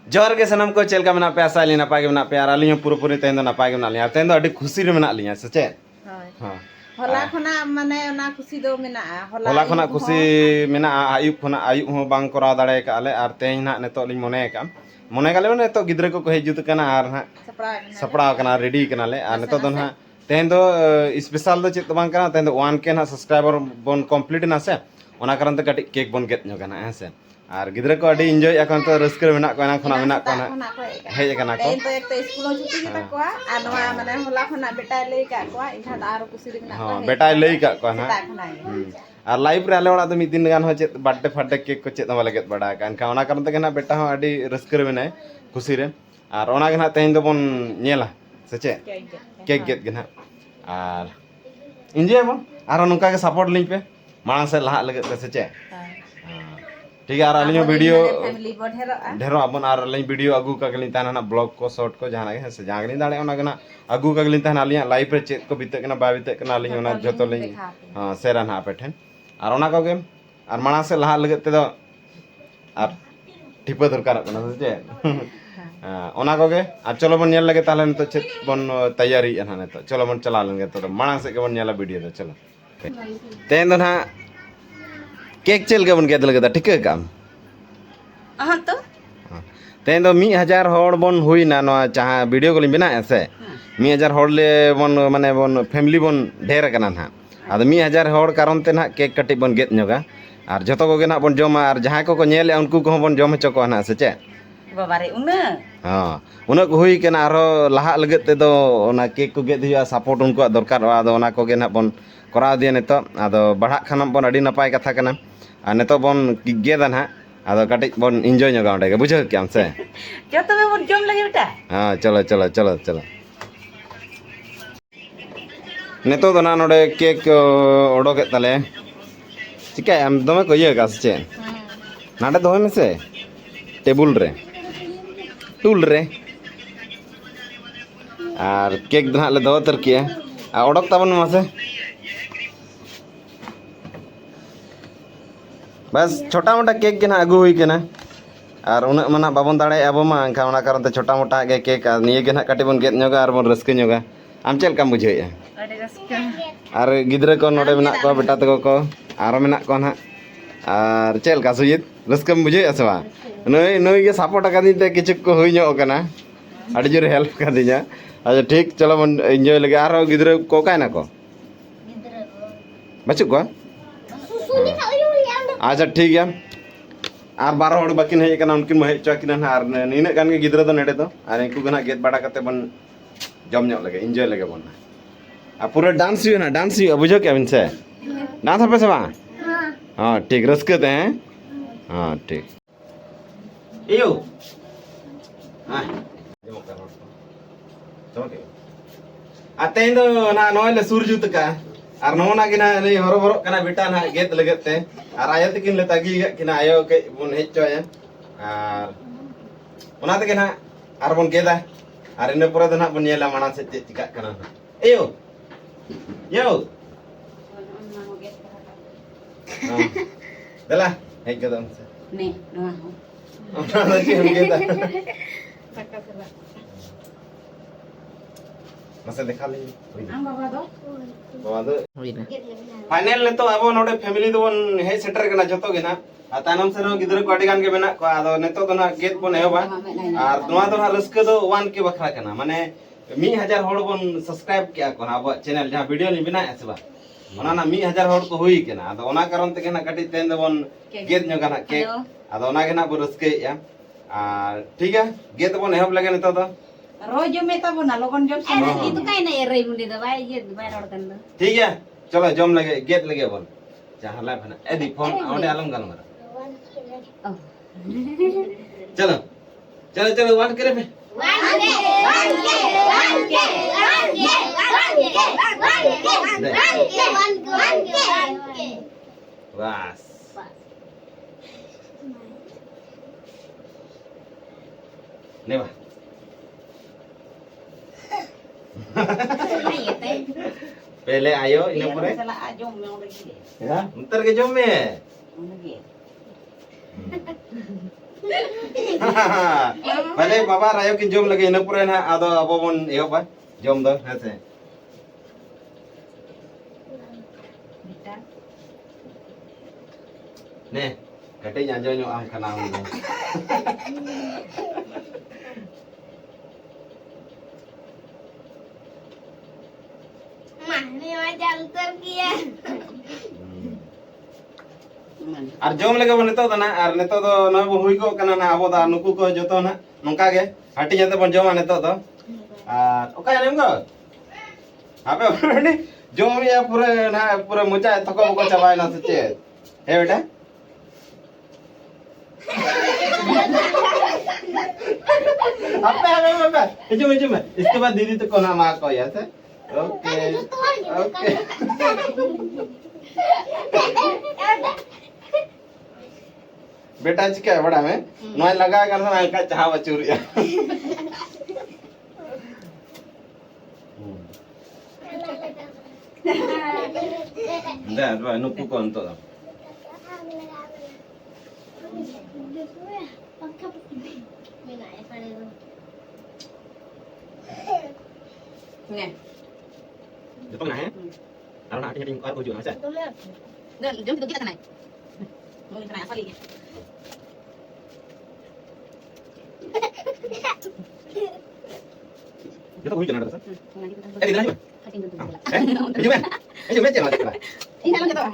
जोर के सनम को चेल का मना पे आसा लिना पागे मना पे आर अलियो पूरा पूरी तेन दो ना पागे मना लिया तेन दो अडी खुशी रे मना लिया सचे हां होला खना माने ना खुशी दो मेना होला खना खुशी मेना आयुब खना आयुब हो बांग करा दाड़े का आले आर तेन ना नेतो लिन मने काले ने तो गिद्रे को हेजुत कना आर ना सपड़ा कना रेडी कना ले आर नेतो दो ना तेन दो स्पेशल दो चित बांग कना तेन दो 1K ना सब्सक्राइबर बोन कंप्लीट ना से ओना कारण ते कटी केक बोन गेट नो कना है আর গিদ্রে কো আডি এনজয় এখন তো রস্কর মেনা কো না খনা মেনা কো না হেই কানা কো তো একটা স্কুল ছুটি দিতা কোয়া আর নোয়া মানে হলা খনা বেটাই লই কা কোয়া ইনহা আর খুশি রে মেনা হ্যাঁ বেটাই লই কা কো না আর লাইভ রে আলে ওড়া তো মি দিন গান হচ্ছে বার্থডে ফার্থডে কেক को चेत दमा लगेत बड़ा कान का ओना कारण ते ना बेटा हो आडि रस्कर मेना खुशी रे আর ওনা গনা তেন দো বন নেলা সচে কেক গেত গনা আর এনজয় বন আর নুকা के सपोर्ट लिं पे मांग से लहा लगेत सचे ठीक है अलियो वीडियो ढेरो अपन आर अलियो वीडियो अगू का गलिन ताना ब्लॉग को शॉर्ट को जहां है से जागलिन दाड़े ओना गना अगू का गलिन ताना अलिया लाइव रे चेक को बिते कना बा बिते कना अलियो ओना जतो लिन हां शेरा ना पे ठेन आर ओना को गेम आर माना से लहा लगत ते दो आर टिपा दरकार कना से ओना को गे आ चलो बन नेल लगे ताले तो चेक बन तैयारी है ना तो चलो बन चला लेंगे तो माना से के बन नेला वीडियो तो चलो तेन दो ना केक चल के बन के लगे ठीक है काम हां तो तेन दो 1000 होड़ बन हुई ना नो जहां वीडियो को बिना से 1000 होड़ ले बन माने बन फैमिली बन ढेर कना ना आद 1000 होड़ कारण ते ना केक कटि बन गेत नोगा और जतो को ना बन जमा और जहां को नेले उनको को बन जम हचो को ना से चे बाबारे उना हां उना को हुई केना आरो लहा लगत ते दो ओना केक को गेत हुआ सपोर्ट उनको दरकार आदो ओना को गे ना बन करा दिया नेतो आदो बढ़ा खाना बन अडी नपाय कथा कना आ नेतो बन गेदा ना आदो कटि बन एंजॉय नगा ओंडे के बुझो क्या से जो तबे बन जम लगे बेटा हां चलो चलो चलो चलो नेतो दो ना नोडे केक ओडो के तले चिका हम दमे को ये गास चे नाडे दो में से टेबल रे टूल रे आर केक दना ले दो तर किया आ ओडक ताबन मासे बस छोटा मोटा केक के ना अगू हुई के ना और उन मना बाबन दाड़े अब मा अंका ओना कारण ते छोटा मोटा के केक निये के ना काटे बन गेत नोगा और बन रस्के नोगा आम चेल काम बुझे अरे रस्का और गिद्रे को नोडे मेना को बेटा तको को आरो मेना को ना और चेल का सुजित रस्कम बुझे असवा नई नई के सपोर्ट का दिन ते किछु को हुई नो कना अड़ी जोर हेल्प का दिया अच्छा ठीक चलो बन एंजॉय लगे आरो गिद्रे को काय ना को बच्चू को अच्छा ठीक है आर 12 होड़ बाकी है कना उनकिन महे चकिन आर नीने गान के गिद्रे तो नेडे तो आर इनको गना गेट बाड़ा कते बन जम ᱧᱚᱜ लगे एंजॉय लगे बन आ पूरा डांस हुई ना डांस हुई बुझो क्या बिन से डांस पे से बा हां ठीक रस्कते हैं हां ठीक एयो हां जम कर ओके आते दो ना नोले सूरजुत का और नोना किना नहीं हरो हरो कना बेटा ना गेत लगते और आयत किन ले तागी किना आयो के बन हेचोय और ओना ते किना और बन गेदा और इन पर दना बन नेला माना से चिका कना एयो यो दला हेक गदम से ने नो ओना के हम गेदा मसे देखा ले आम बाबा दो फाइनल ने तो अब नोडे फैमिली दो बन हे सेटर कना जतो गे ना आ तानम से रो गिदर को अडी गान के मेना को आदो नेतो तो ना गेट बन हेबा और नोआ तो ना रस्क दो 1K बखरा कना माने 1000 होड़ बन सब्सक्राइब किया को ना अब चैनल जहां वीडियो नि बिना एसबा ओना ना 1000 होड़ को हुई केना आदो ओना कारण ते केना कटी तेन दो बन गेट नो गाना केक आदो ओना के ना ब रस्के या और ठीक है गेट बन हेब लगे नेतो तो रोज में तब ना लोगन जम से ये तो काई ना रे मुंडी दो भाई ये बाय रोड कर दो ठीक है चलो जम लगे गेट लगे बोल जहां लाइव है ना एदी फोन ओडे आलम गाल मारा चलो चलो चलो वन करे पे बस ले बा Pele ayo ina pore. Salah ajom yang lagi. Ya, ntar ke jom me. Lagi. Pele baba rayo kin jom lagi ina pore na ado abo bon iyo ba. Jom do hese. Bita. Ne, kate nyanjo nyo am kana mo. Mah, ni macam terkia. আর জম লাগে বনে তো না আর নেতো তো নয় হুই কো কানা না আবো দা নুকু কো যত না নঙ্কা গে হাটি যেতে বন জমা নেতো তো আর ওকা জানেম গো আপে বনে জম ইয়া পুরো না পুরো মুচা তক বকো চাবাই না সচে হে বেটা আপে আপে এজম इसके बाद दीदी तो कोना मा को या से ओके ओके बेटा जी क्या है बड़ा में नॉय लगा कर ना का चाह बचूरिया दे बा नुकु को अंतो दा Nè. Jepang na he Arona hati hati ko ju na sa Dah, jom kita ke sana. Mau ke sana kali. Jepang hui jana da sa Nanti kita. di lagi Cutting tentu pula. Jom aja ma Ini sama kita.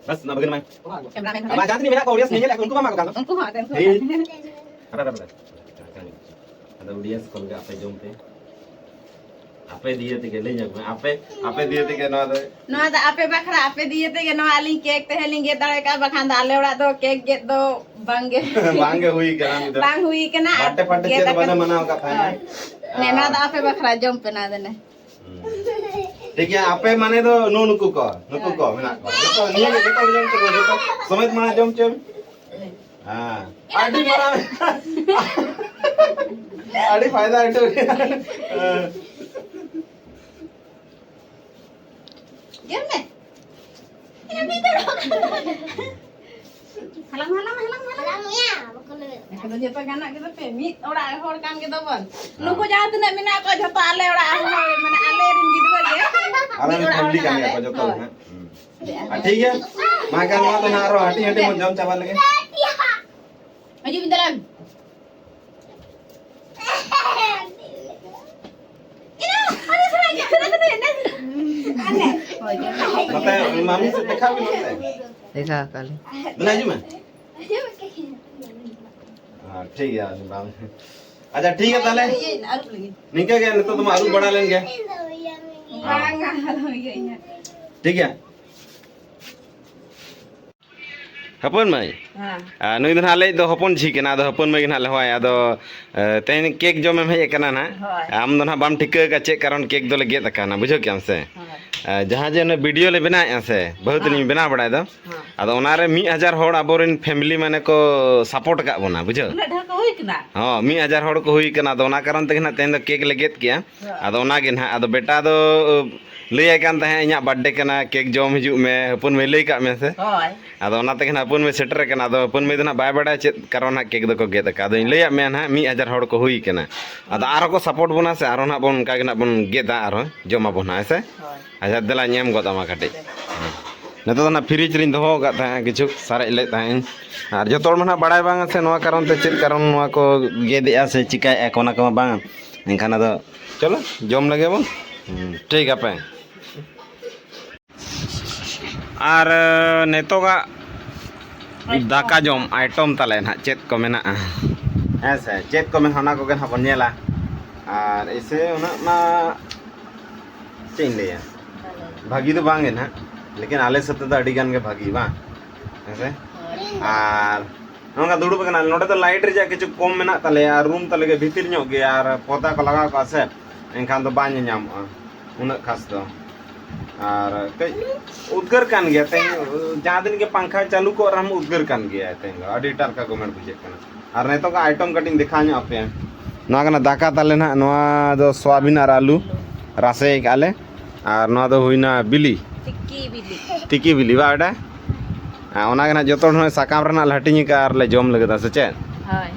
बस ना बगन में Cameraman. अब जात नहीं मेरा audience नहीं है उनको मामा को काम Unku ha, tentu. ada ada audiens kalau nggak apa jom pe apa dia tiga lenya apa dia tiga no ada नवा दा आपे बखरा आपे दिए ते नवा आली केक ते हेलिंगे दाड़े का बखान दाले उड़ा दो केक गेट दो बंगे मांगे हुई क्या इधर बांग हुई के ना फटे फटे चेत बना मनाओ का था ने ना दा आपे बखरा जम पे ना देने ठीक है आपे माने तो नो नुकु को मेना को तो निया के तो जम तो समेत माने जम चम हां आडी मारा आडी फायदा इटो गिर में Halang. Malam ya, bukan. kalau jatuh ganak kita pe mit ora hor kan kita bon nuku jahat na mina ko jatuh ale ora mane ale rin gitu aja ala family का नहीं को जो है ठीक है मां का नो तो ना रो हटी हटी मन जम चावल लगे Maju bentar lagi. मतलब मामी से देखा भी नहीं देखा कल बनाई मैं हां ठीक है मामी अच्छा ठीक है ताले arup lagi निकल गया तो तुम आलू बड़ा लेंगे bang aduh iya ठीक है हपन माई नुई दिन हाले दो हपन झी के ना दो हपन में ना लहवाय आदो तेन केक जो में हे कना ना आम दो ना बाम ठिक का चेक कारण केक दो ले गेत का ना बुझो क्या से जहां जे वीडियो ले बना से बहुत नि बना बड़ा दो आदो ओनारे 1000 होड़ अबोरिन फैमिली माने को सपोर्ट का बना बुझो हां 1000 होड़ को हुई कना दो ना कारण ते ना तेन दो केक ले गेत किया आदो ओना गे ना आदो बेटा दो लई आकान तहे इया बर्थडे कना केक जम हिजु में हपन में लई का में से आदो ओना तक ना हपन में सेटर कना आदो हपन में ना बाय बड़ा चेत कारण केक दो को गेत का आदो लई में ना 1000 होड़ को हुई कना आदो आरो को सपोर्ट बना से आरो ना बन का ना बन गेदा आरो जमा बना से अच्छा दला नेम गोदामा काटे नतो ना फ्रिज रिन दो गा था किछु सारे ले ताइन आर जतोर मना बड़ाय बांग से नवा कारण ते चेत कारण नवा को गेदिया से चिका ए कोना को बांग एनखान आदो चलो जम लगे बन ठीक है आर नेतोगा दाका जम आइटम ताले ना चेत को मेना ऐसे चेत को में हना को गन हबन नेला आर ऐसे उना ना चेन ले भागी तो बांगे ना लेकिन आले सत्ते तो अड़ी गान के भागी बा ऐसे आर नोंगा दुड़ुब कना नोडे तो लाइट रे जा किछु कम मेना ताले आर रूम ताले के भीतर ᱧᱚᱜ गे आर पौधा को लगा को से एनखान तो बाñ ᱧᱟᱢ उना खास दो आर कई उद्गर कान गया ते जहां दिन के पंखा चालू को हम उद्गर कान गया ते अडी टार का कमेंट बुझे कना और नेतो का आइटम कटिंग दिखा ᱧᱚᱜ ᱟᱯᱮ नवा कना दाका ताले ना नवा दो सोयाबीन और आलू रासे काले और नवा दो हुइना बिली टिक्की बिली टिकी बिली बा एटा ओना गना जतो हन साकाम रना हटिंग का और ले जम लगदा से चेत हाय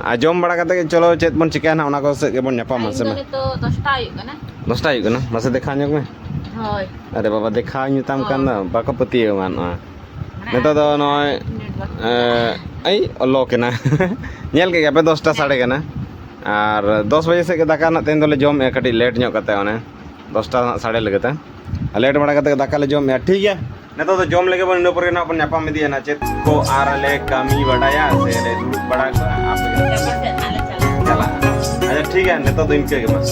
आ जम बड़ा कते चलो चेत बन चिका ना ओना को से बन ᱧᱟᱯᱟᱢ से में तो 10टा आयु कना 10टा आयु कना मासे देखा ᱧᱚᱜ में हाय अरे बाबा देखा ᱧᱩᱛᱟᱢ ᱠᱟᱱ ᱫᱚ ᱵᱟᱠᱚ ᱯᱟᱹᱛᱭᱟᱹᱣ ᱜᱟᱱᱚᱜᱼᱟ ᱱᱤᱛᱚᱜ ᱫᱚ ᱱᱚᱜᱼᱚᱭ ᱟᱭ ᱚᱞᱚ ᱠᱟᱱᱟ ᱧᱮᱞ ᱠᱮᱜ ᱜᱮᱯᱮ 10टा साढ़े ᱠᱟᱱᱟ और 10 बजे से दाका ना तेन दोले जम कटी लेट ᱧᱚᱜ ᱠᱟᱛᱮ ᱚᱱᱮ 10टा साढ़े लगते लेट बड़ा कते दाका ले जम ठीक है नितो तो जम लगे बन इन पर ना अपन ᱧᱟᱯᱟᱢ इदी ना चेत को आर ले कमी बड़ाया से ले दुड़ बड़ा को आप चला अच्छा ठीक है नितो तो इनके के बस